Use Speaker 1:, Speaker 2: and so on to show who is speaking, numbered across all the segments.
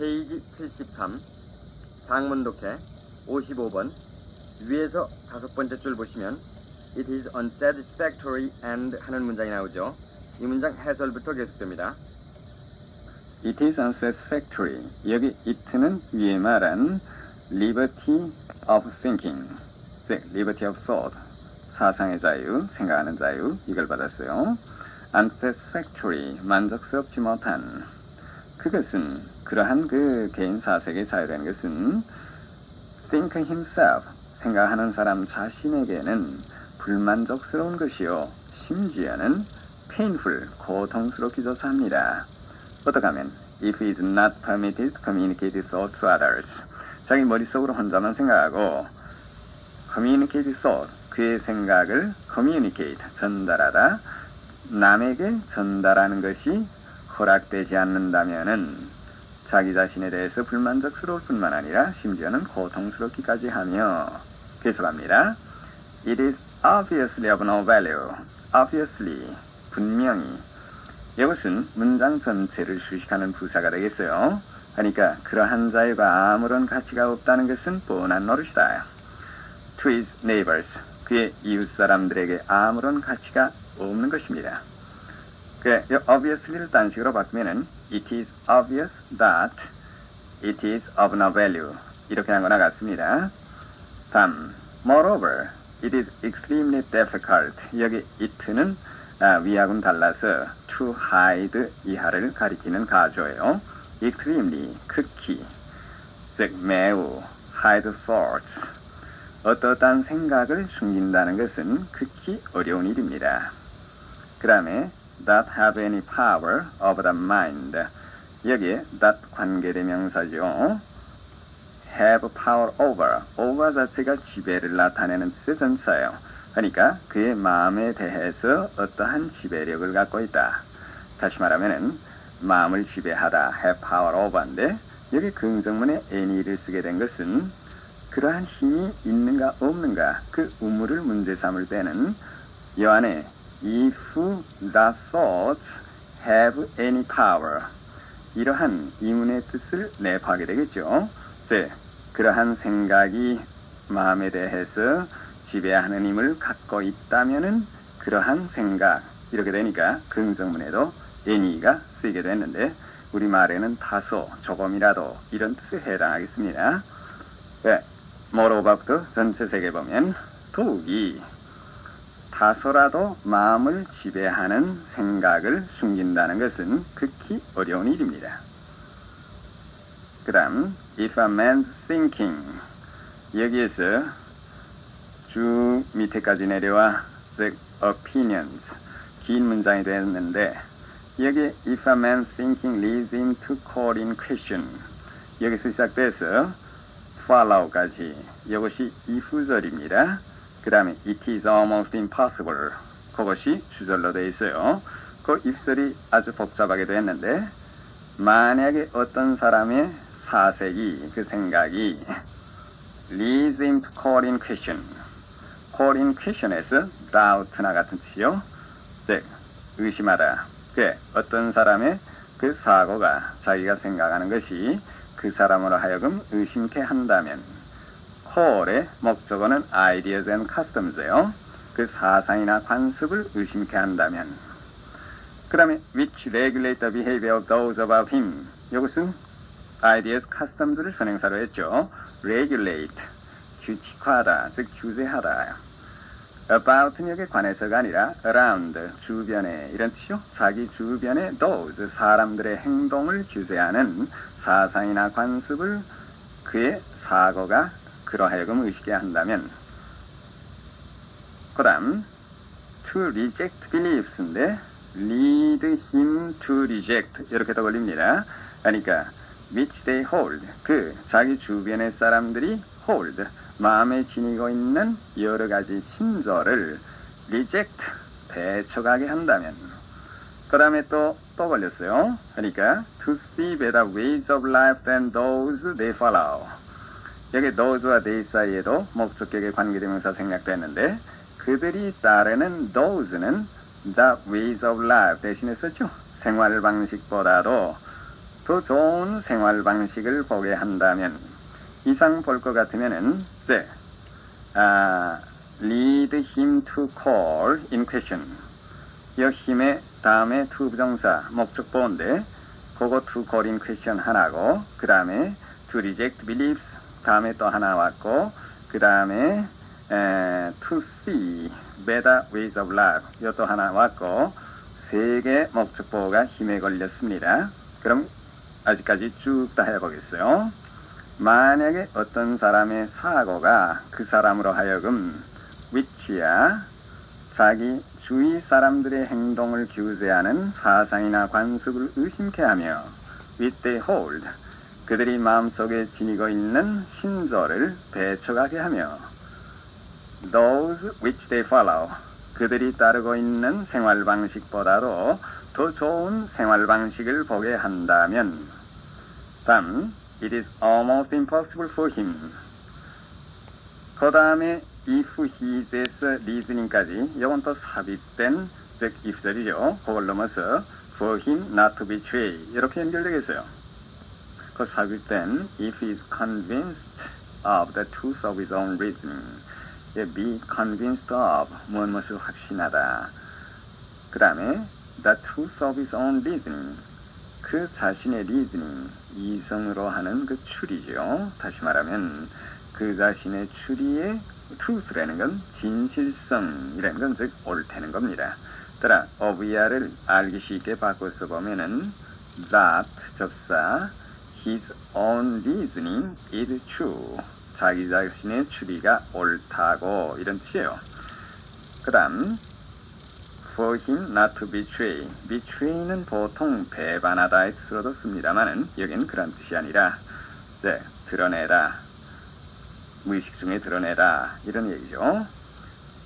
Speaker 1: 페이지 73 장문 독해 55번 위에서 5번째 줄 보시면 It is unsatisfactory and 하는 문장이 나오죠. 이 문장 해설부터 계속됩니다.
Speaker 2: It is unsatisfactory. 여기 it는 위에 말한 liberty of thinking, 즉 liberty of thought, 사상의 자유, 생각하는 자유, 이걸 받았어요. unsatisfactory, 만족스럽지 못한. 그것은 그러한 그 개인 사색의 자유라는 것은 think himself, 생각하는 사람 자신에게는 불만족스러운 것이요, 심지어는 painful, 고통스럽기조차 합니다. 어떻게 하면 if he is not permitted to communicate his thoughts to others, 자기 머릿속으로 혼자만 생각하고 communicate thought, 그의 생각을 communicate, 전달하다, 남에게 전달하는 것이 허락되지 않는다면은 자기 자신에 대해서 불만족스러울 뿐만 아니라 심지어는 고통스럽기까지 하며 계속합니다. It is obviously of no value. Obviously, 분명히. 이것은 문장 전체를 수식하는 부사가 되겠어요. 그러니까 그러한 자유가 아무런 가치가 없다는 것은 뻔한 노릇이다. To his neighbors, 그의 이웃 사람들에게 아무런 가치가 없는 것입니다. obviously를 딴 식으로 바꾸면은 it is obvious that it is of no value, 이렇게 한 거나 같습니다. 다음, moreover, it is extremely difficult. 여기 it는 위하고는 달라서 to hide 이하를 가리키는 가조예요. extremely, 극히, 즉 매우, hide thoughts, 어떠한 생각을 숨긴다는 것은 극히 어려운 일입니다. 그 다음에 that have any power over the mind, 여기에 that 관계대명사죠. have power over 자체가 지배를 나타내는 뜻의 전사예요. 그러니까 그의 마음에 대해서 어떠한 지배력을 갖고 있다. 다시 말하면은 마음을 지배하다, have power over인데 여기 긍정문에 any를 쓰게 된 것은 그러한 힘이 있는가 없는가 그 의무를 문제 삼을 때는 이 안에 if the thoughts have any power, 이러한 의문의 뜻을 내포하게 되겠죠. 즉, 그러한 생각이 마음에 대해서 지배하는 힘을 갖고 있다면은 그러한 생각, 이렇게 되니까 긍정문에도 any가 쓰이게 됐는데 우리말에는 다소, 조금이라도 이런 뜻에 해당하겠습니다. moreover부터 전체 세계 보면 더욱이 다소라도 마음을 지배하는 생각을 숨긴다는 것은 극히 어려운 일입니다. 그 다음 if a man's thinking, 여기에서 쭉 밑에까지 내려와 즉 opinions, 긴 문장이 되었는데 여기 if a man's thinking leads him to call in question, 여기서 시작돼서 follow까지 이것이 이후절입니다. 그 다음에 it is almost impossible, 그것이 주절로 되어 있어요. 그 입술이 아주 복잡하게 되었는데 만약에 어떤 사람의 사색이, 그 생각이 leads him to call in question, call in question에서 doubt나 같은 뜻이요. 즉 의심하다. 어떤 사람의 그 사고가 자기가 생각하는 것이 그 사람으로 하여금 의심케 한다면 call의 목적어는 ideas and customs예요. 그 사상이나 관습을 의심케 한다면. 그 다음에 which regulate the behavior of those above him, 이것은 ideas, customs를 선행사로 했죠. regulate, 규칙화하다, 즉 규제하다. about는 여기에 관해서가 아니라 around, 주변에, 이런 뜻이요. 자기 주변의 those, 사람들의 행동을 규제하는 사상이나 관습을 그의 사고가 그러하여금 의식해 한다면. 그 다음 to reject beliefs인데 lead him to reject, 이렇게 더 걸립니다. 그러니까 which they hold, 그 자기 주변의 사람들이 hold, 마음에 지니고 있는 여러 가지 신조를 reject, 배척하게 한다면. 그 다음에 또 걸렸어요. 그러니까 to see better ways of life than those they follow, 여기 those와 they 사이에도 목적격의 관계대명사 생략됐는데 그들이 따르는 those는 the ways of life 대신에 썼죠. 생활 방식보다도 더 좋은 생활 방식을 보게 한다면 이상 볼 것 같으면은 lead him to call in question. 이 힘의 다음에 to 부정사 목적보인데 그거 to call in question 하나고 그 다음에 to reject beliefs 다음에 또 하나 왔고 그 다음에 to see better ways of life 이것도 하나 왔고 세 개 목적보가 힘에 걸렸습니다. 그럼 아직까지 쭉 다 해보겠어요. 만약에 어떤 사람의 사고가 그 사람으로 하여금 which야 자기 주위 사람들의 행동을 규제하는 사상이나 관습을 의심케 하며 which they hold 그들이 마음속에 지니고 있는 신조를 배척하게 하며 those which they follow 그들이 따르고 있는 생활 방식보다도 더 좋은 생활 방식을 보게 한다면 다음 it is almost impossible for him 그 다음에 if his에서 reasoning까지 이건 또 삽입된 즉 if절이죠. 그걸 넘어서 for him not to betray 이렇게 연결되겠어요. 그 삽입된 if he is convinced of the truth of his own reasoning be convinced of 무엇을 확신하다. 그 다음에 the truth of his own reasoning 그 자신의 reasoning 이성으로 하는 그 추리죠. 다시 말하면 그 자신의 추리의 truth라는 건 진실성이라는 건 즉 옳다는 겁니다. 따라 of야를 알기 쉽게 바꿔서 보면은 that 접사 his own reasoning is true 자기 자신의 추리가 옳다고 이런 뜻이에요. 그 다음 for him not to betray betray는 보통 배반하다의 뜻으로도 씁니다만은 여기는 그런 뜻이 아니라 드러내다 무의식 중에 드러내다 이런 얘기죠.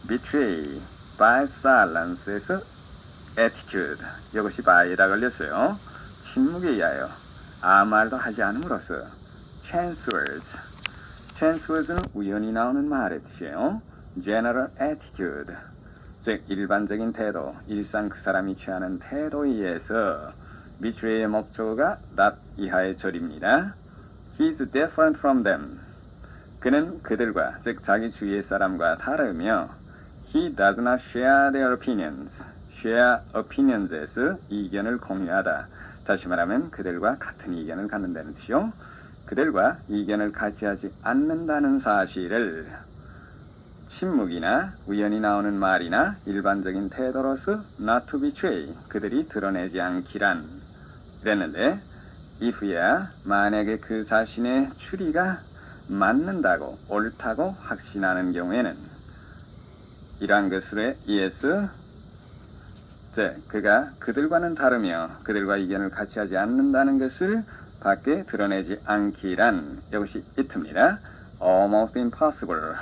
Speaker 2: betray by silence에서 attitude 이것이 by에다 걸렸어요. 침묵에 의하여 아무 말도 하지 않음으로써 chance words는 우연히 나오는 말의 뜻이에요. general attitude 즉 일반적인 태도 일상 그 사람이 취하는 태도에 의해서 betray의 목적어가 that 이하의 절입니다. he is different from them 그는 그들과 즉 자기 주위의 사람과 다르며 he does not share their opinions share opinions에서 이견을 공유하다 다시 말하면 그들과 같은 이견을 갖는다는 뜻이요. 그들과 이견을 같이 하지 않는다는 사실을 침묵이나 우연히 나오는 말이나 일반적인 태도로서 not to betray 그들이 드러내지 않기란 그랬는데 if야 만약에 그 자신의 추리가 맞는다고 옳다고 확신하는 경우에는 이러한 것으로 의해서 그가 그들과는 다르며 그들과 이견을 같이 하지 않는다는 것을 밖에 드러내지 않기란 이것이 it입니다. almost impossible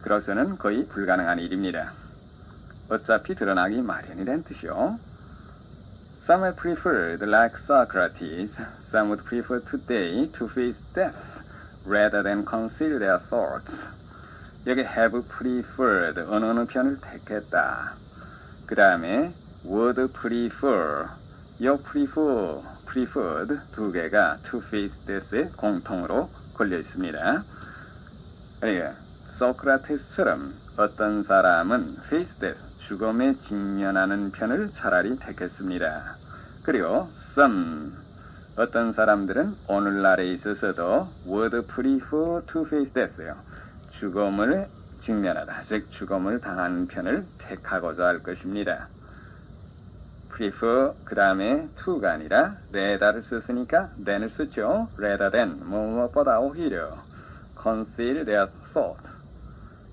Speaker 2: 그로서는 거의 불가능한 일입니다. 어차피 드러나기 마련이란 뜻이요. Some have preferred, like Socrates, some would prefer today to face death rather than conceal their thoughts. 여기 have preferred 어느 편을 택했다. 그 다음에 would prefer 요 preferred 두 개가 to face death에 공통으로 걸려 있습니다. 그러니까 소크라테스처럼 어떤 사람은 face death 죽음에 직면하는 편을 차라리 택했습니다. 그리고 some 어떤 사람들은 오늘날에 있어서도 would prefer to face death요. 죽음을 직면하다, 즉 죽음을 당하는 편을 택하고자 할 것입니다. prefer 그 다음에 to가 아니라 rather를 썼으니까 than을 썼죠. rather than 무엇보다 오히려 conceal their thought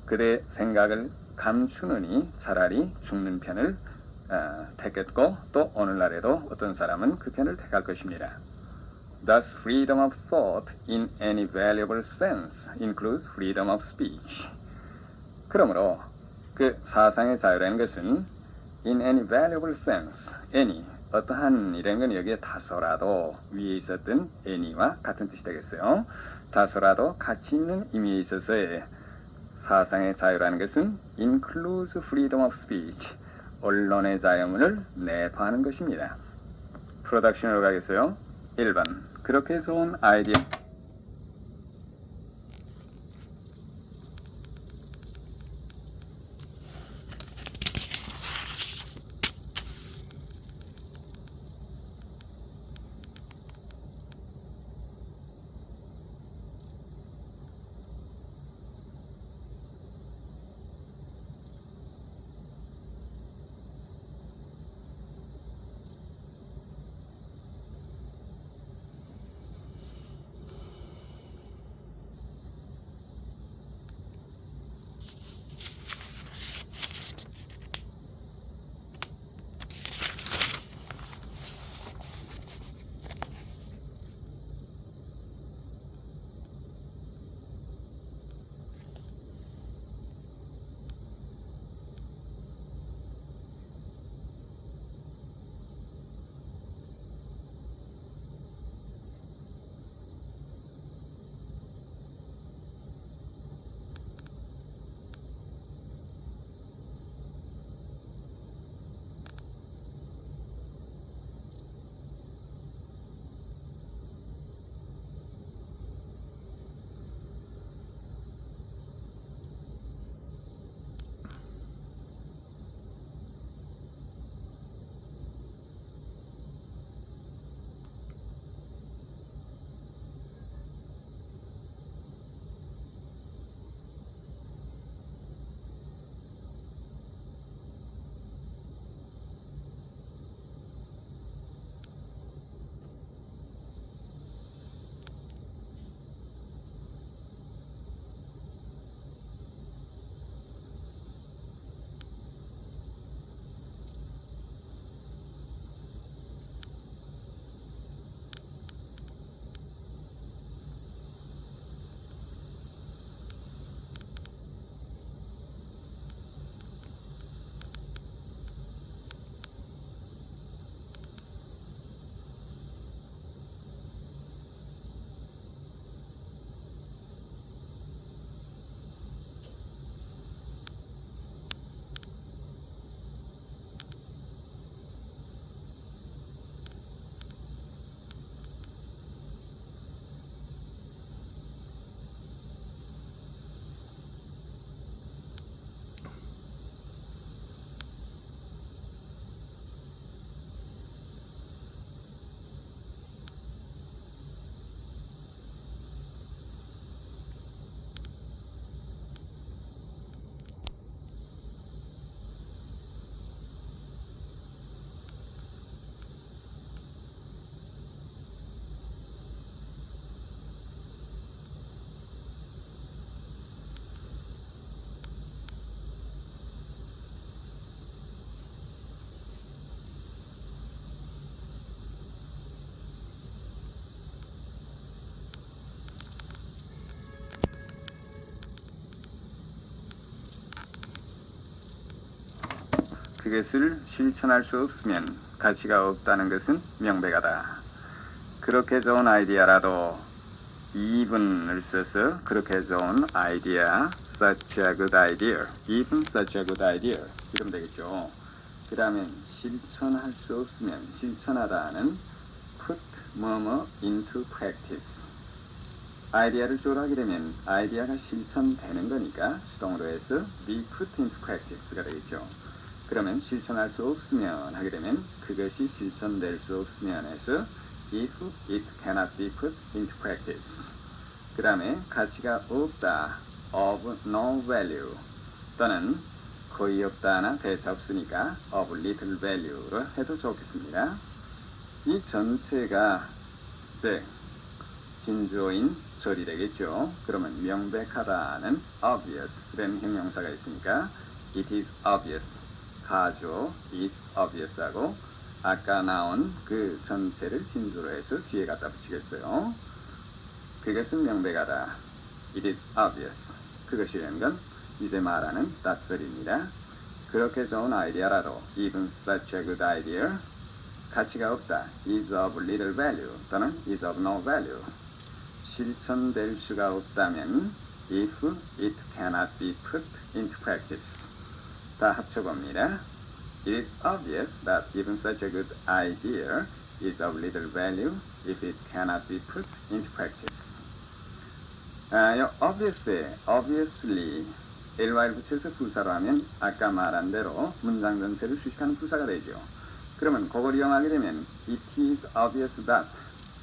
Speaker 2: 그들의 생각을 감추느니 차라리 죽는 편을 택했고 또 오늘날에도 어떤 사람은 그 편을 택할 것입니다. Thus, freedom of thought in any valuable sense includes freedom of speech. 그러므로 그 사상의 자유라는 것은 in any valuable sense, any 어떠한 이라는 건 여기에 다소라도 위에 있었던 any와 같은 뜻이 되겠어요. 다소라도 가치 있는 의미에 있어서의 사상의 자유라는 것은 includes freedom of speech, 언론의 자유를 내포하는 것입니다. 프로덕션으로 가겠어요. 1번. 그렇게 좋은 아이디어. 그것을 실천할 수 없으면 가치가 없다는 것은 명백하다. 그렇게 좋은 아이디어라도 2분을 써서 그렇게 좋은 아이디어, such a good idea, even such a good idea 이러면 되겠죠. 그 다음에 실천할 수 없으면 실천하다는 put 뭐뭐 into practice. 아이디어를 조라하게 되면 아이디어가 실천되는 거니까 수동으로 해서 be put into practice가 되겠죠. 그러면 실천할 수 없으면 하게 되면 그것이 실천될 수 없으면 해서 if it cannot be put into practice. 그 다음에 가치가 없다, of no value 또는 거의 없다나 대체 없으니까 of little value로 해도 좋겠습니다. 이 전체가 이제 진주어인 절이 되겠죠. 그러면 명백하다는 obvious라는 형용사가 있으니까 it is obvious, 가죠, is obvious 하고 아까 나온 그 전체를 진주로 해서 뒤에 갖다 붙이겠어요. 그것은 명백하다, it is obvious. 그것이라는 건 이제 말하는 닷절입니다. 그렇게 좋은 아이디어라도 even such a good idea 가치가 없다, is of little value 또는 is of no value. 실천될 수가 없다면 if it cannot be put into practice. 다 합쳐봅니다. It is obvious that even such a good idea is of little value if it cannot be put into practice. obviously, ly를 붙여서 부사로 하면 아까 말한 대로 문장 전체를 수식하는 부사가 되죠. 그러면 그걸 이용하게 되면 it is obvious that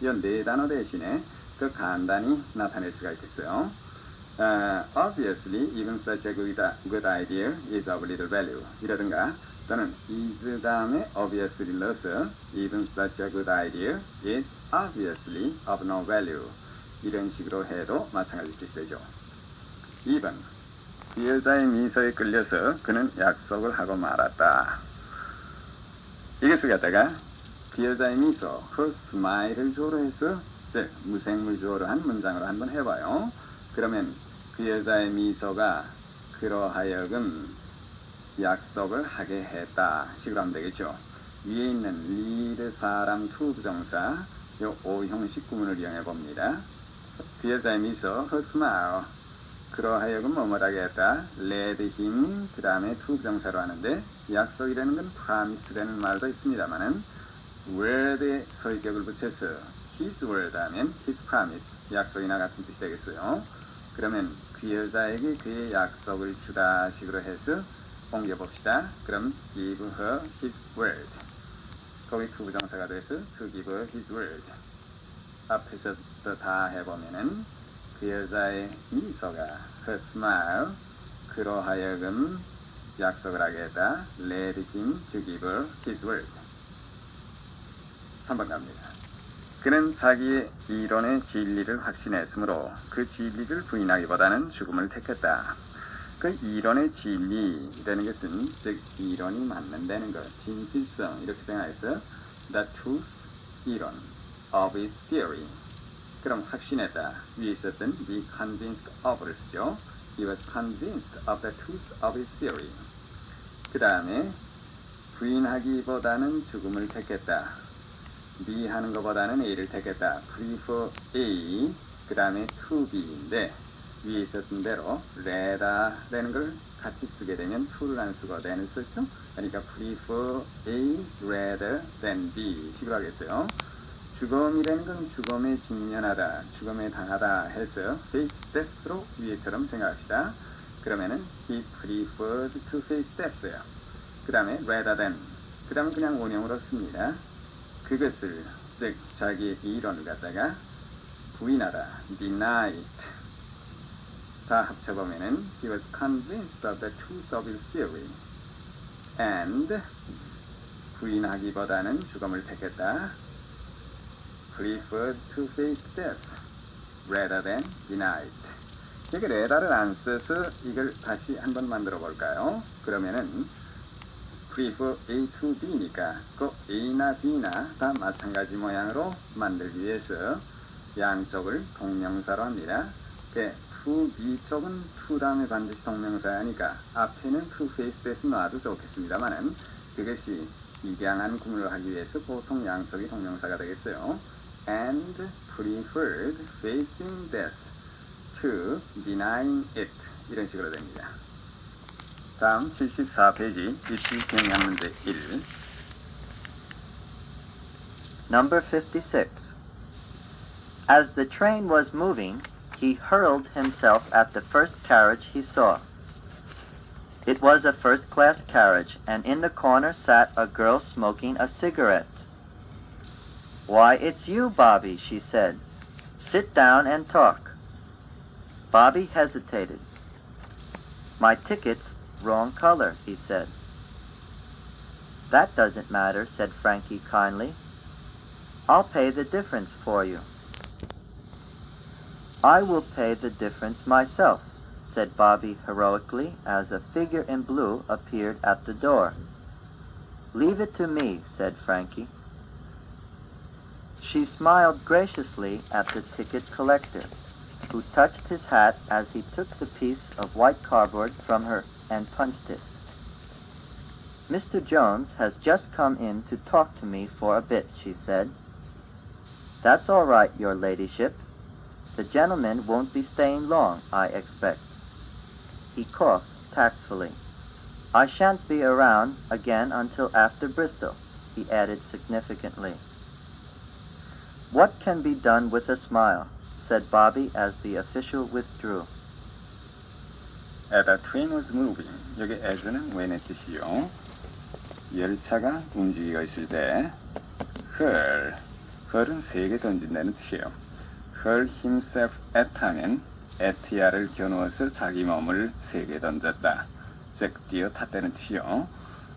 Speaker 2: 이 네 단어 대신에 더 간단히 나타낼 수가 있겠어요. obviously, even such a good idea is of little value. 이라든가 또는 is 다음에 obviously 넣어서 even such a good idea is obviously of no value. 이런 식으로 해도 마찬가지 뜻이 되죠. 2번, 그 여자의 미소에 끌려서 그는 약속을 하고 말았다. 이것을 갖다가 그 여자의 미소, her smile을 주어로 해서 즉 무생물 주어로 한 문장으로 한번 해봐요. 그러면 그 여자의 미소가 그러하여금 약속을 하게 했다 식으로 하면 되겠죠. 위에 있는 lead 사람 to 부정사 요 오형식 구문을 이용해 봅니다. 그 여자의 미소, her smile, 그러하여금 뭐뭐하게 했다. led him, 그 다음에 to 부정사로 하는데 약속이라는 건 promise라는 말도 있습니다만은 word에 소위격을 붙여서 his word 하면 his promise, 약속이나 같은 뜻이 되겠어요. 그러면 그 여자에게 그의 약속을 주다 식으로 해서 옮겨봅시다. 그럼 give her his word. 거기 to 부정사가 돼서 to give her his word. 앞에서 다 해보면은 그 여자의 미소가 her smile, 그러하여금 약속을 하게 했다. led him to give her his word. 3번 갑니다. 그는 자기의 이론의 진리를 확신했으므로 그 진리를 부인하기보다는 죽음을 택했다. 그 이론의 진리라는 것은 즉 이론이 맞는다는 것, 진실성 이렇게 생각해서 the truth 이론 of his theory. 그럼 확신했다. 위에 있었던 be convinced of를 쓰죠. He was convinced of the truth of his theory. 그 다음에 부인하기보다는 죽음을 택했다. B 하는 것보다는 A를 택했다. prefer A, 그 다음에 to B인데 위에 있었던 대로 rather라는 걸 같이 쓰게 되면 to를 안 쓰고 than을 썼죠. 그러니까 prefer A rather than B 식으로 하겠어요. 죽음이라는 건 죽음에 직면하다, 죽음에 당하다 해서 face death로 위에처럼 생각합시다. 그러면은 he preferred to face death예요. 그 다음에 rather than, 그 다음에 그냥 원형으로 씁니다. 그것을 즉 자기의 이론을 갖다가 부인하다, deny it. 다 합쳐보면은 he was convinced of the truth of his theory and 부인하기보다는 죽음을 택했다. preferred to face death rather than deny it. 여기 rather를 안 써서 이걸 다시 한번 만들어 볼까요? 그러면은 prefer A to B니까 그 A나 B나 다 마찬가지 모양으로 만들기 위해서 양쪽을 동명사로 합니다. to B 쪽은 to 다음에 반드시 동명사야 하니까 앞에는 to face death 놔도 좋겠습니다만은 그것이 입양한 구문을 하기 위해서 보통 양쪽이 동명사가 되겠어요. and preferred facing death to denying it 이런 식으로 됩니다. 다음 74페이지 입시 기억량 문제 1.
Speaker 3: Number 56. As the train was moving, he hurled himself at the first carriage he saw. It was a first-class carriage, and in the corner sat a girl smoking a cigarette. "Why, it's you, Bobby," she said. "Sit down and talk." Bobby hesitated. "My ticket's wrong color," he said. "That doesn't matter," said Frankie kindly. "I'll pay the difference for you." "I will pay the difference myself," said Bobby heroically as a figure in blue appeared at the door. "Leave it to me," said Frankie. She smiled graciously at the ticket collector, who touched his hat as he took the piece of white cardboard from her and punched it. "Mr. Jones has just come in to talk to me for a bit," she said. "That's all right, your ladyship. The gentleman won't be staying long, I expect." He coughed tactfully. "I shan't be around again until after Bristol," he added significantly. What can be done with a smile? Said Bobby as the official withdrew.
Speaker 2: As the train was moving. 여기 as는 when의 뜻이요. 열차가 움직이고 있을 때 hurl은 세게 던진다는 뜻이에요. hurl himself at 하면 at야를 겨누어서 자기 몸을 세게 던졌다. 즉 뛰어 탔다는 뜻이요.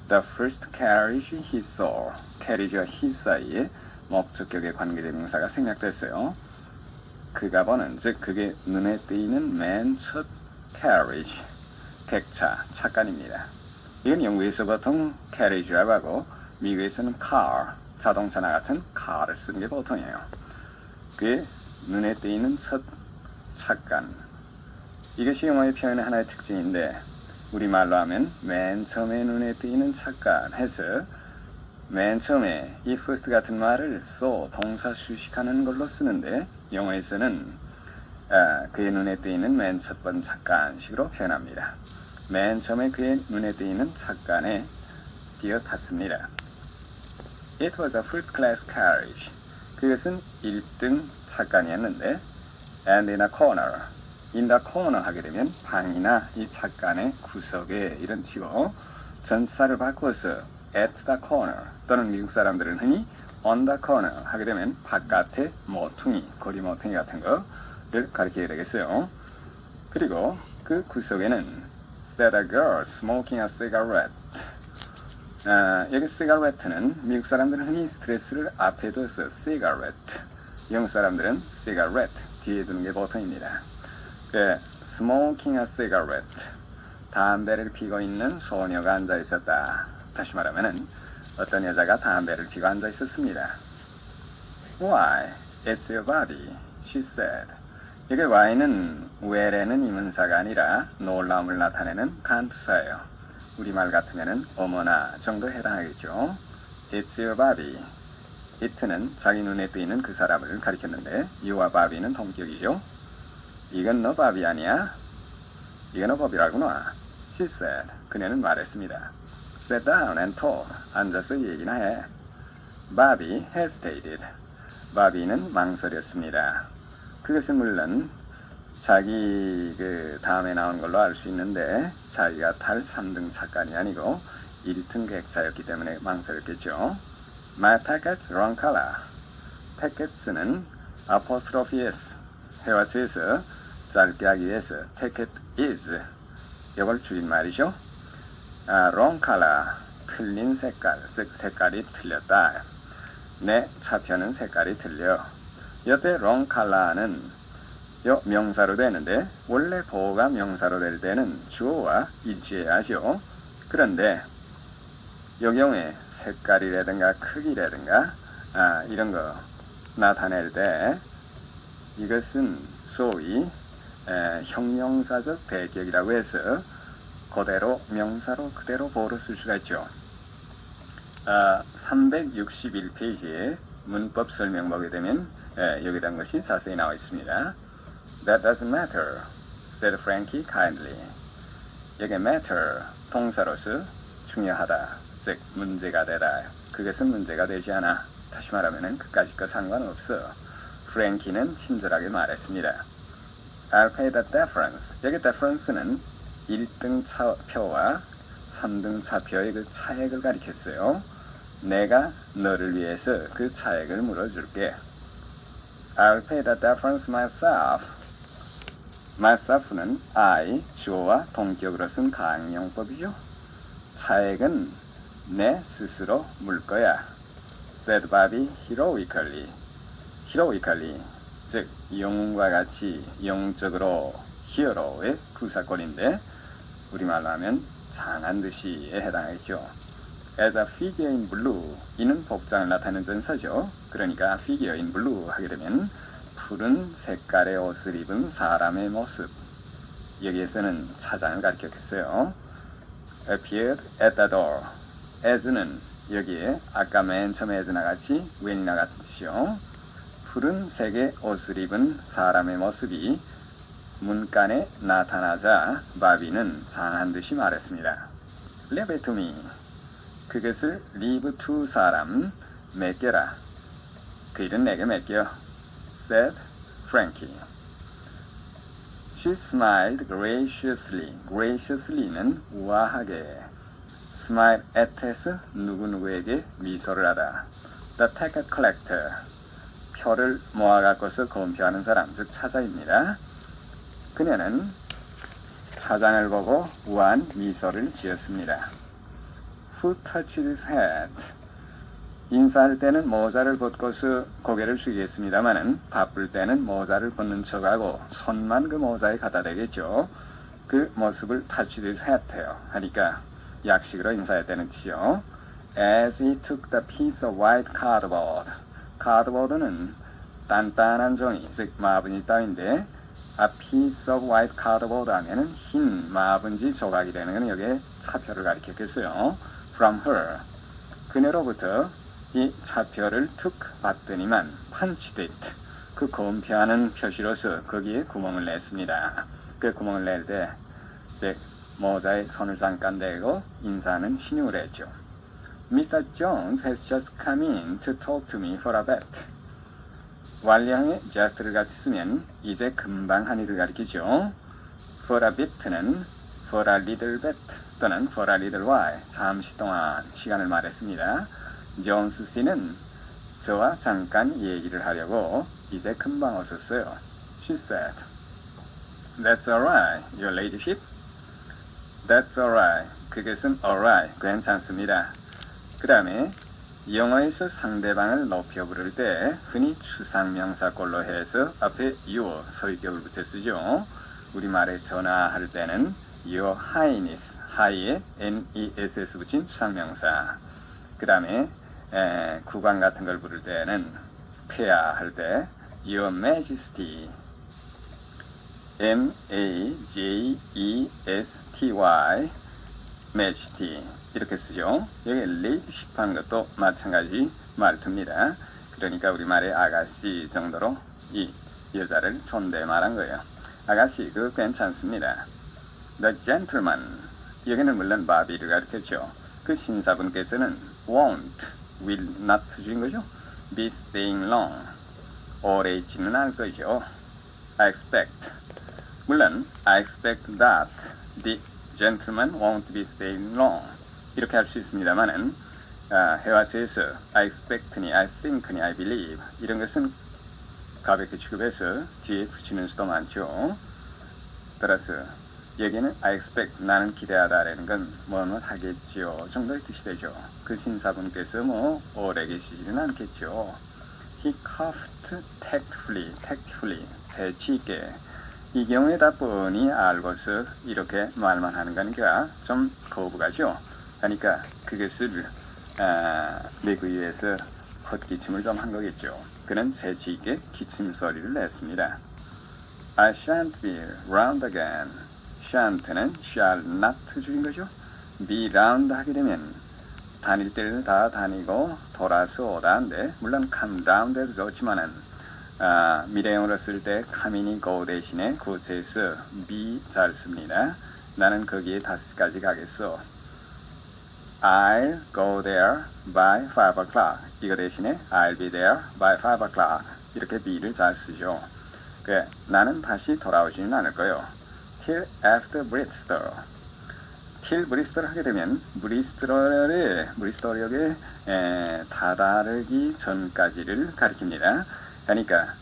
Speaker 2: The first carriage he saw. carriage와 he 사이에 목적격의 관계대명사가 생략됐어요. 그가 보는, 즉 그게 눈에 띄는 맨 첫 carriage, 택차, 착간입니다. 이건 영국에서 보통 carriage라고 하고 미국에서는 car, 자동차나 같은 car를 쓰는 게 보통이에요. 그게 눈에 띄는 첫 착간. 이것이 영어의 표현의 하나의 특징인데 우리말로 하면 맨 처음에 눈에 띄는 착간 해서 맨 처음에 이 first 같은 말을 saw, 동사 수식하는 걸로 쓰는데 영어에서는 그의 눈에 띄는 맨 첫 번 착간식으로 표현합니다. 맨 처음에 그의 눈에 띄는 착간에 뛰어 탔습니다. It was a first class carriage. 그것은 1등 착간이었는데 and in a corner. in the corner 하게 되면 방이나 이 착간의 구석에 이런 치고 전치사를 바꾸어서 at the corner 또는 미국 사람들은 흔히 on the corner 하게 되면 바깥의 모퉁이, 거리 모퉁이 같은 거를 가리키게 되겠어요. 그리고 그 구석에는 sat a girl smoking a cigarette. 여기 cigarette는 미국 사람들은 흔히 스트레스를 앞에 둬서 cigarette, 영국 사람들은 cigarette 뒤에 두는 게 보통입니다. smoking a cigarette, 담배를 피고 있는 소녀가 앉아 있었다. 다시 말하면은 어떤 여자가 담배를 피고 앉아 있었습니다. Why? It's your body, she said. 여기 why는 where에는 이문사가 아니라 놀라움을 나타내는 간투사예요. 우리말 같으면은 어머나 정도 해당하겠죠. It's your body. it는 자기 눈에 띄는 그 사람을 가리켰는데 you와 바비는 동격이요. 이건 너 바비 아니야? 이건 너 바비라구나. She said. 그녀는 말했습니다. Sit down and talk. 앉아서 얘기나 해. Bobby hesitated. 바비는 망설였습니다. 그것은 물론 자기 그 다음에 나온 걸로 알 수 있는데 자기가 탈 3등 착간이 아니고 1등 객차였기 때문에 망설였겠죠. My ticket's wrong color. tickets는 apostrophe s 해와체에서 짧게 하기 위해서 ticket is 이걸 줄임말이죠. wrong color 틀린 색깔, 즉 색깔이 틀렸다. 내 차표는 색깔이 틀려. 옆에 wrong color는 요 명사로 되는데 원래 보호가 명사로 될 때는 주어와 일치해야죠. 그런데 요 경우에 색깔이라든가 크기라든가 이런 거 나타낼 때 이것은 소위 형용사적 배격이라고 해서 그대로 명사로 그대로 보호로 쓸 수가 있죠. 361페이지에 문법 설명 보게 되면 여기에 대한 것이 자세히 나와 있습니다. That doesn't matter, said Frankie kindly. 여기 matter 동사로서 중요하다, 즉 문제가 되다. 그것은 문제가 되지 않아. 다시 말하면 그까짓 거 상관없어. 프랭키는 친절하게 말했습니다. I'll pay the difference. 여기 difference는 1등 차표와 3등 차표의 그 차액을 가리켰어요. 내가 너를 위해서 그 차액을 물어줄게. I'll pay the difference myself. myself는 I, 주어와 동격으로 쓴 강용법이죠. 차액은 내 스스로 물 거야. said Bobby heroically. heroically, 즉 영웅과 같이 영웅적으로 히어로의 부사꼴인데 우리말로 하면 장한 듯이에 해당하겠죠. As a figure in blue, 이는 복장을 나타내는 전사죠. 그러니까 figure in blue 하게 되면 푸른 색깔의 옷을 입은 사람의 모습. 여기에서는 차장을 가리켰겠어요. appeared at the door. as는 여기에 아까 맨 처음에 as나 같이 when이나 같은 뜻이요. 푸른 색의 옷을 입은 사람의 모습이 문간에 나타나자 바비는 장한 듯이 말했습니다. Leave it to me. 그것을 leave to 사람, 맡겨라. 그 일은 내게 맡겨, said Frankie. She smiled graciously. graciously는 우아하게. smile at에서 누구누구에게 미소를 하다. The ticket collector. 표를 모아갖고서 검표하는 사람, 즉 차자입니다. 그녀는 차장을 보고 우아한 미소를 지었습니다. Who touched his hat? 인사할 때는 모자를 벗고서 고개를 숙이겠습니다마는 바쁠 때는 모자를 벗는 척하고 손만 그 모자에 갖다 대겠죠. 그 모습을 touched his hat해요. 하니까 약식으로 인사했다는 뜻이요. As he took the piece of white cardboard. cardboard는 단단한 종이, 즉 마분지 따위인데 a piece of white cardboard 하면은 흰 마분지 조각이 되는 건 여기에 차표를 가리켰겠어요. From her. 그녀로부터 이 차표를 툭 받더니만 punched it. 그 검표하는 표시로서 거기에 구멍을 냈습니다. 그 구멍을 낼 때 모자에 손을 잠깐 대고 인사하는 신용을 했죠. Mr. Jones has just come in to talk to me for a bet. 완료형의 just를 같이 쓰면 이제 금방 한 일을 가리키죠. For a bit는 for a little bit 또는 for a little while, 잠시 동안 시간을 말했습니다. 존스 씨는 저와 잠깐 얘기를 하려고 이제 금방 오셨어요. She said, That's alright, your ladyship. That's alright. 그것은 alright, 괜찮습니다. 그 다음에 영어에서 상대방을 높여 부를 때 흔히 추상명사꼴로 해서 앞에 your, 서위격을 붙여 쓰죠. 우리말에 전화할 때는 your highness, high에 ness 붙인 추상명사. 그 다음에 국왕 같은 걸 부를 때는 폐하 할 때 your majesty, M-A-J-E-S-T-Y, majesty 이렇게 쓰죠. 여기 ladyship 하는 것도 마찬가지 말투입니다. 그러니까 우리말의 아가씨 정도로 이 여자를 존대 말한 거예요. 아가씨, 그거 괜찮습니다. The gentleman, 여기는 물론 바비를 가르쳤죠. 그 신사분께서는 won't, will not 주인 거죠. be staying long, 오래 있지는 않을 거죠. I expect, 물론 I expect that the gentleman won't be staying long 이렇게 할 수 있습니다만은 해와서에서 I expect니, I think니, I believe 이런 것은 가볍게 취급해서 뒤에 붙이는 수도 많죠. 따라서 여기는 I expect, 나는 기대하다라는 건 뭐뭐 하겠지요 정도의 뜻이 되죠. 그 신사분께서 뭐 오래 계시지는 않겠죠. He coughed tactfully, 재치 있게. 이 경우에 다 뻔히 알고서 이렇게 말만 하는 거니까 좀 거부가죠. 그러니까 그것을 내기 위해서 헛기침을 좀 한 거겠죠. 그는 재치 있게 기침 소리를 냈습니다. I shan't be round again. shan't는 shall not 줄인 거죠. be round 하게 되면 다닐 때를 다 다니고 돌아서 오다인데 물론 come round에도 좋지만은 미래형으로 쓸 때 come이니 go 대신에 구체에서 be 잘 씁니다. 나는 거기에 5시까지 가겠어. I'll go there by 5 o'clock. 이거 대신에 I'll be there by 5 o'clock. 이렇게 be를 잘 쓰죠. 나는 다시 돌아오지는 않을 거예요. Till after Bristol. till 브리스톨을 하게 되면 브리스톨역에 다다르기 전까지를 가리킵니다. 그러니까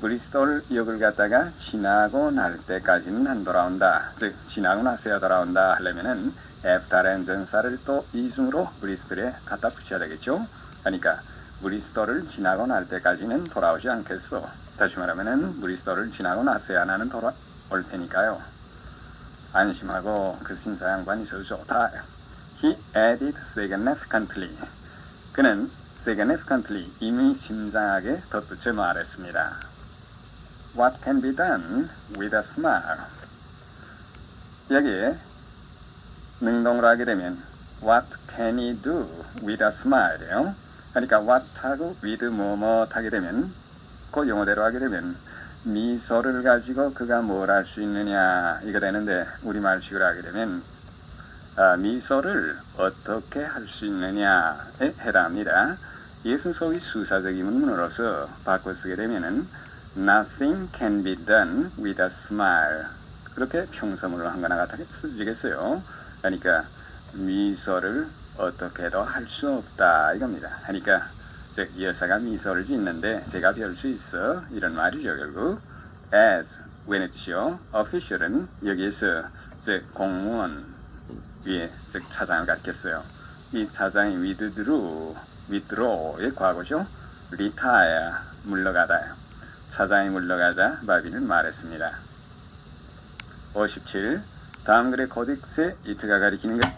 Speaker 2: 브리스톨역을 갖다가 지나고 날 때까지는 안 돌아온다. 즉 지나고 나서야 돌아온다 하려면은 after라는 전사를 또 이중으로 브리스톨에 갖다 붙여야 되겠죠. 그러니까 브리스톨을 지나고 날 때까지는 돌아오지 않겠어. 다시 말하면은 브리스톨을 지나고 나서야 나는 돌아올 테니까요. 안심하고 그 신사 양반이 저 좋다. He added significantly. 그는 significantly 이미 심장하게 덧붙여 말했습니다. What can be done with a smile? 여기에 능동으로 하게 되면 What can he do with a smile이에요. 그러니까 what하고 with 뭐뭐 하게 되면 그 용어대로 하게 되면 미소를 가지고 그가 뭘 할 수 있느냐 이거 되는데 우리말식으로 하게 되면 미소를 어떻게 할 수 있느냐에 해당합니다. 이것은 소위 수사적인 문문으로서 바꿔 쓰게 되면은 Nothing can be done with a smile. 그렇게 평서문으로 한 거나 같게 쓰지겠어요. 그러니까 미소를 어떻게도 할 수 없다 이겁니다. 그러니까 즉 여사가 미소를 짓는데 제가 별 수 있어 이런 말이죠. 결국 as when의 뜻이요. official은 여기에서 즉 공무원 위에 즉 차장을 가리켰어요. 이 차장이 withdraw의 과거죠. retire 물러가다요. 차장이 물러가자 바비는 말했습니다. 57. 다음 글의 코덱스의 이트가 가리키는 것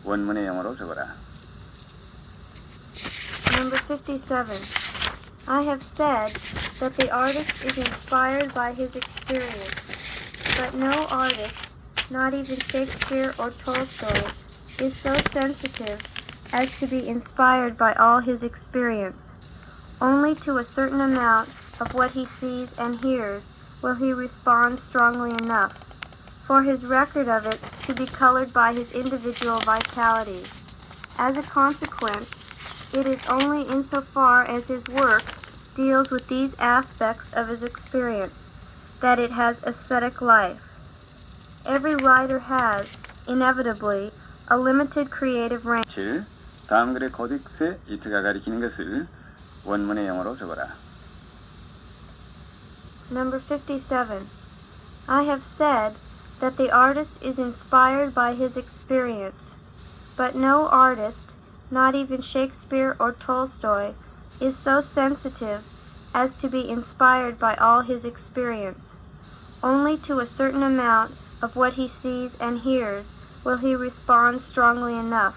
Speaker 2: 원문의 영어로 적어라.
Speaker 4: Number 57. I have said that the artist is inspired by his experience, but no artist, not even Shakespeare or Tolstoy, is so sensitive as to be inspired by all his experience. Only to a certain amount of what he sees and hears will he respond strongly enough for his record of it to be colored by his individual vitality. As a consequence, it is only insofar as his work deals with these aspects of his experience that it has aesthetic life. Every writer has, inevitably, a limited creative range.
Speaker 2: 7. 다음 글의 코딕스 이트가 가리키는 것을 원문의 영어로 적어라.
Speaker 4: Number 57. I have said that the artist is inspired by his experience, but no artist, not even Shakespeare or Tolstoy, is so sensitive as to be inspired by all his experience. Only to a certain amount of what he sees and hears will he respond strongly enough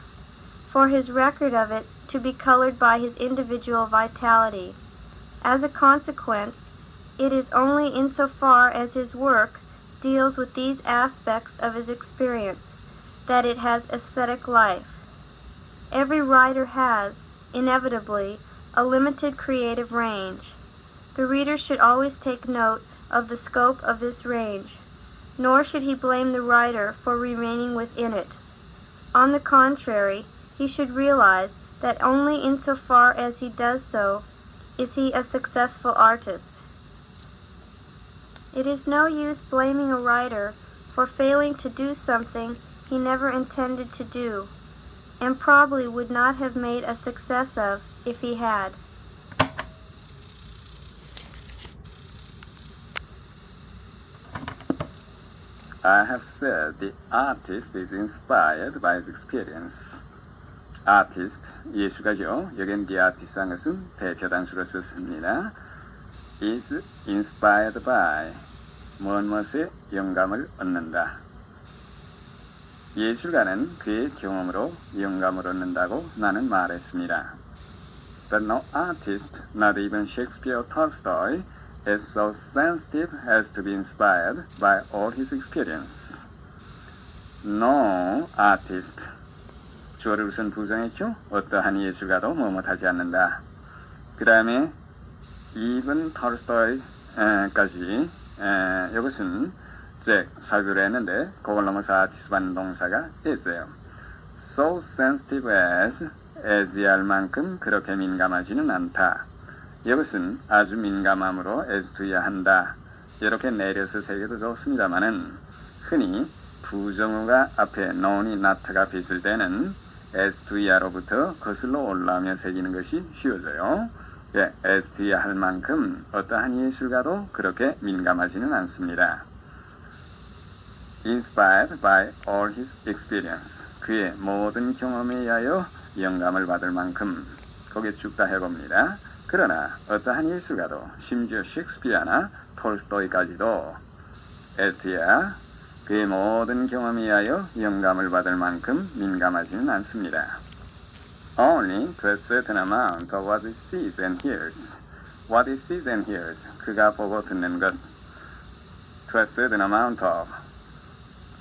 Speaker 4: for his record of it to be colored by his individual vitality. As a consequence, it is only insofar as his work deals with these aspects of his experience that it has aesthetic life. Every writer has, inevitably, a limited creative range. The reader should always take note of the scope of this range, nor should he blame the writer for remaining within it. On the contrary, he should realize that only insofar as he does so is he a successful artist. It is no use blaming a writer for failing to do something he never intended to do, and probably would not have made a success of if he had.
Speaker 2: I have said the artist is inspired by his experience. artist, 예술가죠. 여긴 the artist 한 것은 대표 단수로 썼습니다. is inspired by 무엇에 영감을 얻는다. 예술가는 그의 경험으로 영감을 얻는다고 나는 말했습니다. But no artist, not even Shakespeare or Tolstoy, is so sensitive as to be inspired by all his experience. No artist. 주어를 우선 부정했죠. 어떠한 예술가도 뭐뭇하지 않는다. 그 다음에 even Tolstoy까지 이것은 이제 살펴를 했는데 그걸 넘어서 artist 받는 동사가 있어요. So sensitive as 할 만큼 그렇게 민감하지는 않다. 이것은 아주 민감함으로 as to야 한다. 이렇게 내려서 새겨도 좋습니다만은 흔히 부정어가 앞에 not이 not가 빗을 때는 as to야로부터 거슬러 올라오며 새기는 것이 쉬워져요. 예, as to야 할 만큼 어떠한 예술가도 그렇게 민감하지는 않습니다. Inspired by all his experience. 그의 모든 경험에 의하여 영감을 받을 만큼 거기에 쭉 다 해봅니다. 그러나 어떠한 예술가도 심지어 셰익스피어나 톨스토이까지도 에스티아 그의 모든 경험에 의하여 영감을 받을 만큼 민감하지는 않습니다. Only to a certain amount of what he sees and hears. What he sees and hears. 그가 보고 듣는 것. To a certain amount of.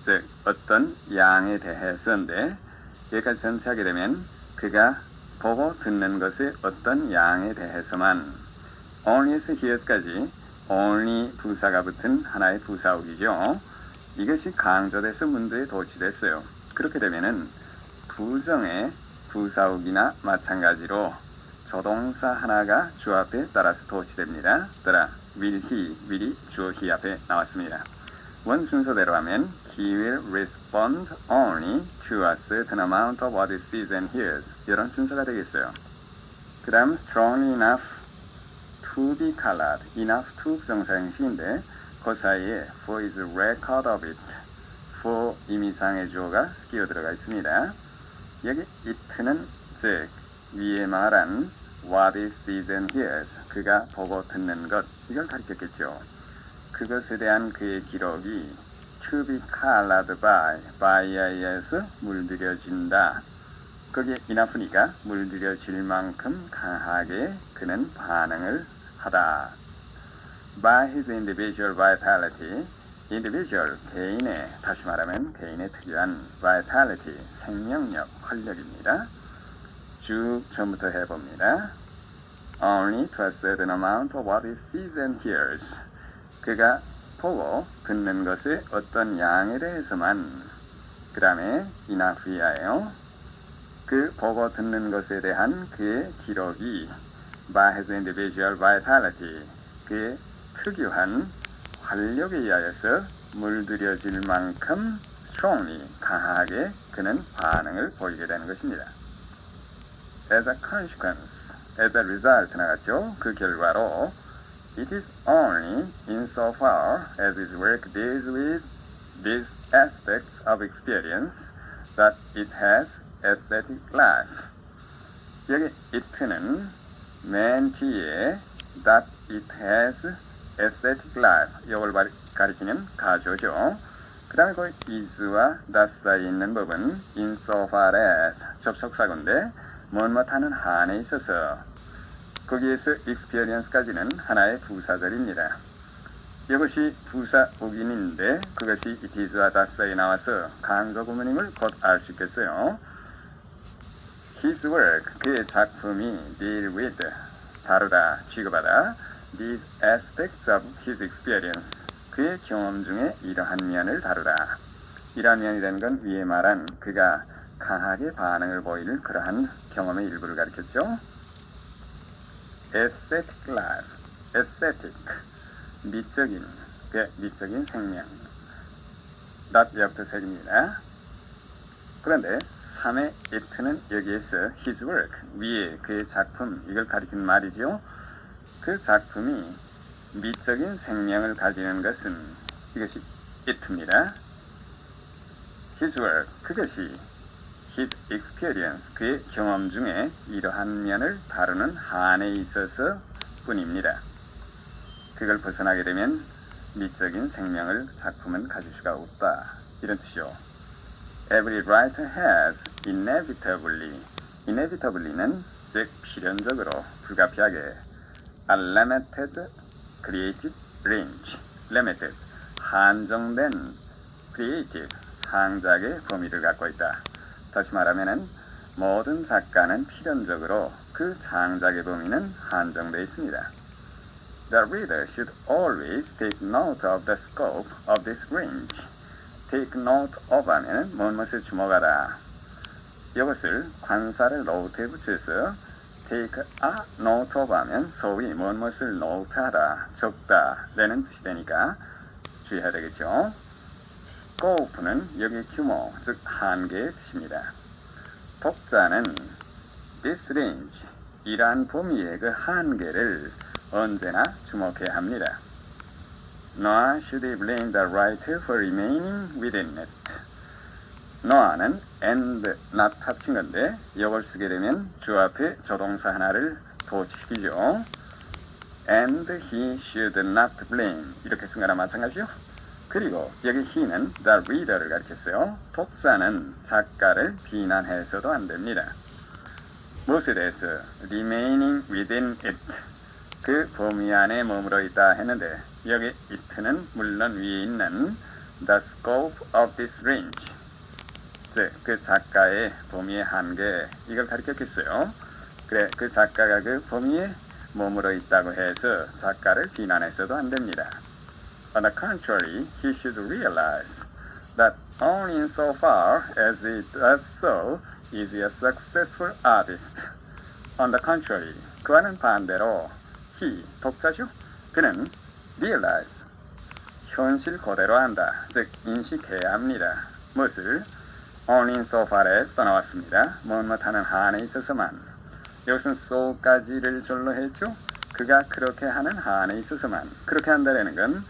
Speaker 2: 즉 어떤 양에 대해서인데 여기까지 전체하게 되면 그가 보고 듣는 것의 어떤 양에 대해서만 only에서 hears까지 only 부사가 붙은 하나의 부사어기죠. 이것이 강조돼서 문제에 도치됐어요. 그렇게 되면은 부정의 부사어기나 마찬가지로 조동사 하나가 주 앞에 따라서 도치됩니다. 따라 will he, will이 주어 he 앞에 나왔습니다. 원 순서대로 하면 he will respond only to a certain amount of what he sees and hears. 이런 순서가 되겠어요. 그 다음 strongly enough to be colored. enough to 부정사 형식인데 그 사이에 for is record of it. for 임의상의 주어가 끼어 들어가 있습니다. 여기 it는 즉 위에 말한 what he sees and hears. 그가 보고 듣는 것. 이걸 가리켰겠죠. 그것에 대한 그의 기록이 to be colored by에 의해서 물들여진다. 거기에 enough니까 물들여질 만큼 강하게 그는 반응을 하다. By his individual vitality, individual, 개인의, 다시 말하면 개인의 특유한 vitality, 생명력, 활력입니다. 쭉 처음부터 해봅니다. Only to a certain amount of what he sees and hears. 그가 보고 듣는 것의 어떤 양에 대해서만. 그 다음에 enough이에요. 그 보고 듣는 것에 대한 그의 기록이 by his individual vitality, 그의 특유한 활력에 의하여서 물들여질 만큼 strongly, 강하게 그는 반응을 보이게 되는 것입니다. As a consequence, as a result 나갔죠. 그 결과로 it is only insofar as his work deals with these aspects of experience that it has aesthetic life. 여기 it는 맨 뒤에 that it has aesthetic life 이걸 가리키는 가조죠. 그 다음에 그 is와 that 사이에 있는 법은 insofar as 접속사건데 뭐뭐하는 한에 있어서 거기에서 experience까지는 하나의 부사절입니다. 이것이 부사 복인인데 그것이 it is와 that 사이에 나와서 강조 구문임을 곧 알 수 있겠어요. His work, 그의 작품이 deal with, 다루다, 취급하다 these aspects of his experience, 그의 경험 중에 이러한 면을 다루다. 이러한 면이라는 건 위에 말한 그가 강하게 반응을 보이는 그러한 경험의 일부를 가리켰죠. Aesthetic life, aesthetic, 미적인, 그 미적인 생명. that 옆부터 색입니다. 그런데 3의 it는 여기에서 his work, 위에 그의 작품, 이걸 가리키는 말이죠. 그 작품이 미적인 생명을 가지는 것은 이것이 it입니다. his work, 그것이 his experience, 그의 경험 중에 이러한 면을 다루는 한에 있어서 뿐입니다. 그걸 벗어나게 되면 미적인 생명을 작품은 가질 수가 없다. 이런 뜻이죠. Every writer has inevitably는 즉 필연적으로 불가피하게 a limited creative range, limited 한정된 creative 창작의 범위를 갖고 있다. 다시 말하면은 모든 작가는 필연적으로 그 창작의 범위는 한정되어 있습니다. The reader should always take note of the scope of this range. Take note of 하면은 무엇을 주목하다. 이것을 관사를 note에 붙여서 take a note of 하면 소위 무엇을 note하다, 적다 라는 뜻이 되니까 주의해야 되겠죠. scope는 여기 규모, 즉 한계의 뜻입니다. 독자는 this range, 이러한 범위의 그 한계를 언제나 주목해야 합니다. Nor should he blame the writer for remaining within it. noa는 and not 합친 건데 이걸 쓰게 되면 주 앞에 조동사 하나를 도치시키죠. And he should not blame 이렇게 쓴 거나 마찬가지죠. 그리고 여기 he는 the reader를 가르쳤어요. 독자는 작가를 비난해서도 안 됩니다. 무엇에 대해서? remaining within it, 그 범위 안에 머물러 있다 했는데 여기 it는 물론 위에 있는 the scope of this range, 즉 그 작가의 범위의 한계, 이걸 가르쳤겠어요. 그래, 그 작가가 그 범위에 머물러 있다고 해서 작가를 비난해서도 안 됩니다. On the contrary, he should realize that only insofar as he does so is he a successful artist. On the contrary, 그와는 반대로 he, 독자죠? 그는 realize, 현실 그대로 한다, 즉 인식해야 합니다. 무엇을? only insofar as 떠나왔습니다. 뭐뭐하는 한에 있어서만. 이것은 so까지를 절로 했죠? 그가 그렇게 하는 한에 있어서만. 그렇게 한다는 건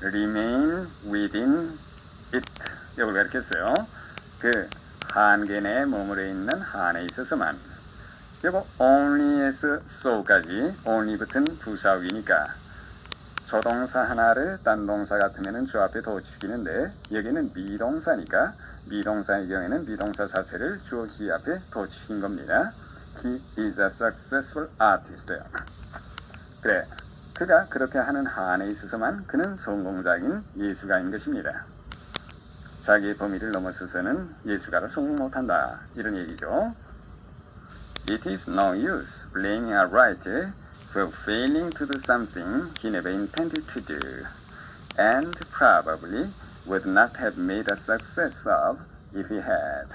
Speaker 2: remain within it, 이걸 가르쳤어요. 그 한계 내에 머무러 있는 한에 있어서만. 그리고 only에서 so까지, only 붙은 부사어이니까 조동사 하나를 딴 동사 같으면 주 앞에 도치기는데 여기는 미동사니까 미동사의 경우에는 미동사 자체를 주어 he 앞에 도치긴 겁니다. He is a successful artist. 그래, 그가 그렇게 하는 한에 있어서만 그는 성공자인 예술가인 것입니다. 자기의 범위를 넘어서서는 예술가로 성공 못한다, 이런 얘기죠. It is no use blaming a writer for failing to do something he never intended to do, and probably would not have made a success of if he had.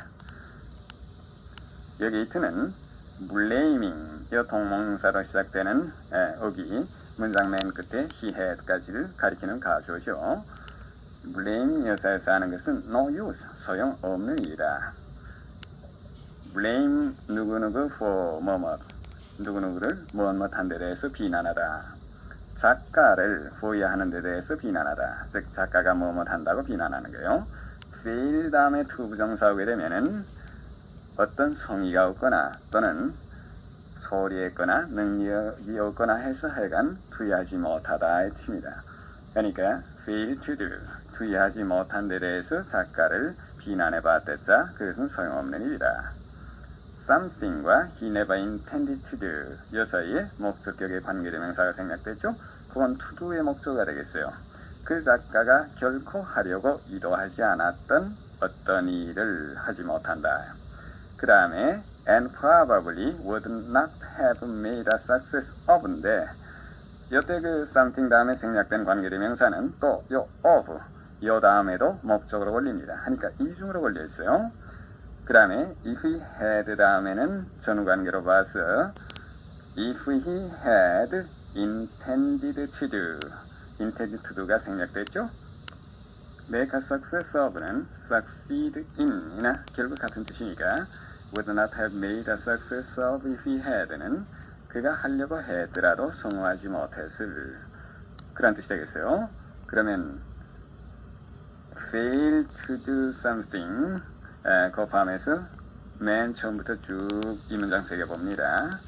Speaker 2: 여기 it는 blaming, 이 동명사로 시작되는 어기, 문장 맨 끝에 he had까지를 가리키는 가조죠. blame 여사에서 하는 것은 no use, 소용없는 일이다. blame 누구누구 for 뭐뭐, 누구누구를 무엇무엇한 데 대해서 비난하다. 작가를 포위하는 데 대해서 비난하다. 즉 작가가 무엇무엇한다고 비난하는 거예요. fail 다음에 투부정사 오게 되면은 어떤 성의가 없거나 또는 소리했거나 능력이 없거나 해서 하여간 투의하지 못하다의 뜻입니다. 그러니까 fail to do, 투의하지 못한 데 대해서 작가를 비난해 봤댔자 그것은 소용없는 일이다. something과 he never intended to do 이 사이에 목적격의 관계대명사가 생략됐죠. 그건 to do의 목적어가 되겠어요. 그 작가가 결코 하려고 의도하지 않았던 어떤 일을 하지 못한다. 그 다음에 and probably would not have made a success of인데 이때 그 something 다음에 생략된 관계대명사는 또 요 of 요 다음에도 목적으로 걸립니다. 하니까 이중으로 걸려 있어요. 그 다음에 if he had 다음에는 전후관계로 봐서 if he had intended to do, intended to do가 생략됐죠. make a success of는 succeed in 이나 결국 같은 뜻이니까 would not have made a success of if he had는 그가 하려고 했더라도 성공하지 못했을 그런 뜻이 되겠어요. 그러면 fail to do something 그 포함해서 맨 처음부터 쭉 이 문장 새겨봅니다.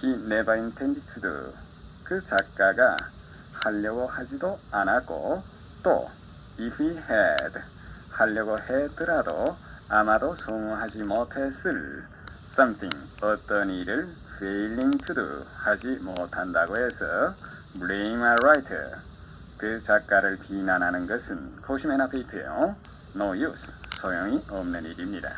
Speaker 2: He never intended to do. 그 작가가 하려고 하지도 않았고 또 if he had 하려고 했더라도 아마도 성공하지 못했을 something 어떤 일을 failing to do 하지 못한다고 해서 blame a writer 그 작가를 비난하는 것은 코시맨 앞에 있대요. no use 소용이 없는 일입니다.